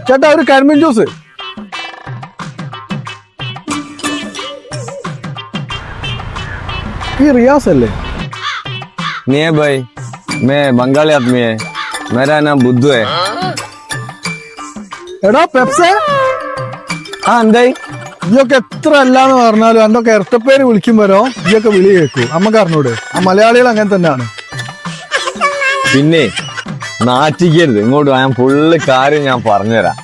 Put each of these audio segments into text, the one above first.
ചേട്ടാ ഒരു കരിമ്പിൻ ജ്യൂസ്. ഈ റിയാസ് അല്ലേ? नहीं भाई, मैं बंगाली आदमी है, मेरा नाम बुद्धू है। എടാ പെപ്സേ, हाँ अंदाई ഇയൊക്കെ എത്ര അല്ലാന്ന് പറഞ്ഞാലും എന്തൊക്കെ ഇരട്ടപ്പേര് വിളിക്കുമ്പോഴോ ഇയൊക്കെ വിളി കേൾക്കൂ. അമ്മക്ക് അറിഞ്ഞൂടെ? ആ മലയാളികൾ അങ്ങനെ തന്നെയാണ്. പിന്നെ നാറ്റിക്കരുത്, ഇങ്ങോട്ട് ഞാൻ ഫുള്ള് കാര്യം ഞാൻ പറഞ്ഞുതരാം.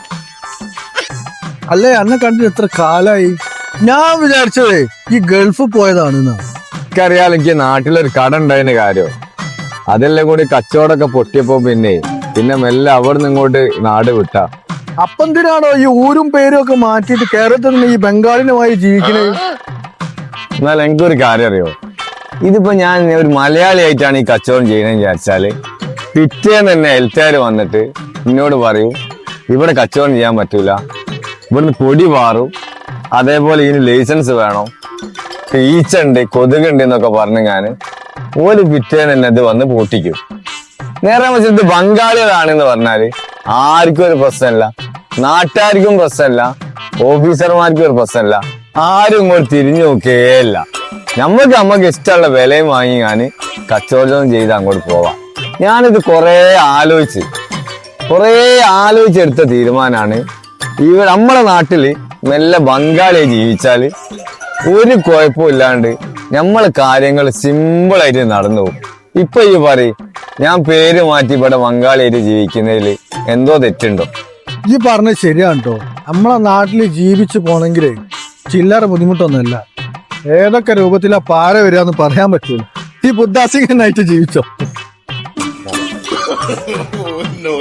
അല്ലേ അന്നെ കണ്ടിട്ട് എത്ര കാലായി? ഞാൻ വിചാരിച്ചതേ ഈ ഗൾഫ് പോയതാണെന്നാ. എനിക്കറിയാലോ, എനിക്ക് നാട്ടിലൊരു കട ഉണ്ടായതിന്റെ കാര്യം. അതെല്ലാം കൂടി കച്ചവടമൊക്കെ പൊട്ടിയപ്പോ പിന്നെ മെല്ലെ അവിടെ നിന്ന് ഇങ്ങോട്ട് നാട് വിട്ട. അപ്പെന്തിനാണോ ഈ ഊരും പേരും ഒക്കെ മാറ്റിയിട്ട് കേരളത്തിൽ നിന്ന് ഈ ബംഗാളിനുമായി ജീവിക്കുന്നത്? എന്നാൽ എനിക്കൊരു കാര്യം അറിയോ, ഇതിപ്പോ ഞാൻ ഒരു മലയാളി ആയിട്ടാണ് ഈ കച്ചവടം ചെയ്യണമെന്ന് വിചാരിച്ചാല് പിറ്റേന്ന് തന്നെ ഹെൽത്തുകാർ വന്നിട്ട് എന്നോട് പറയും ഇവിടെ കച്ചവടം ചെയ്യാൻ പറ്റൂല, ഇവിടുന്ന് പൊടി മാറും, അതേപോലെ ഇതിന് ലൈസൻസ് വേണം, ഈച്ചുണ്ട് കൊതുകുണ്ട് എന്നൊക്കെ പറഞ്ഞ് ഞാൻ ഒരു പിറ്റേന്ന് തന്നെ ഇത് വന്ന് പൂട്ടിക്കും. നേരെ വെച്ചാൽ ഇത് ബംഗാളികളാണെന്ന് പറഞ്ഞാല് ആർക്കും ഒരു പ്രശ്നമില്ല, നാട്ടുകാർക്കും പ്രശ്നമില്ല, ഓഫീസർമാർക്കും ഒരു പ്രശ്നമില്ല, ആരും ഇങ്ങോട്ട് തിരിഞ്ഞു നോക്കുകയല്ല. നമ്മക്ക് ഇഷ്ടമുള്ള വിലയും വാങ്ങി ഞാൻ കച്ചവടം ചെയ്ത് അങ്ങോട്ട് പോവാം. ഞാനിത് കുറേ ആലോചിച്ചെടുത്ത തീരുമാനമാണ്. നമ്മളെ നാട്ടില് മെല്ലെ ബംഗാളിയെ ജീവിച്ചാല് ഒരു കുഴപ്പമില്ലാണ്ട് നമ്മളെ കാര്യങ്ങൾ സിമ്പിളായിട്ട് നടന്നു പോകും. ഇപ്പൊ ഈ പറയും ഞാൻ പേര് മാറ്റി ഇവിടെ ബംഗാളിയായിട്ട് ജീവിക്കുന്നതിൽ എന്തോ തെറ്റുണ്ടോ? ഈ പറഞ്ഞത് ശരിയാണ് കേട്ടോ. നമ്മളെ നാട്ടില് ജീവിച്ചു പോണെങ്കിലേ ചില്ലറ ബുദ്ധിമുട്ടൊന്നുമല്ല. ഏതൊക്കെ രൂപത്തിലാ പാര വരികയെന്ന് പറയാൻ പറ്റൂല. ഈ ബുദ്ധാസിംഗനായിട്ട് ജീവിച്ചോ. no.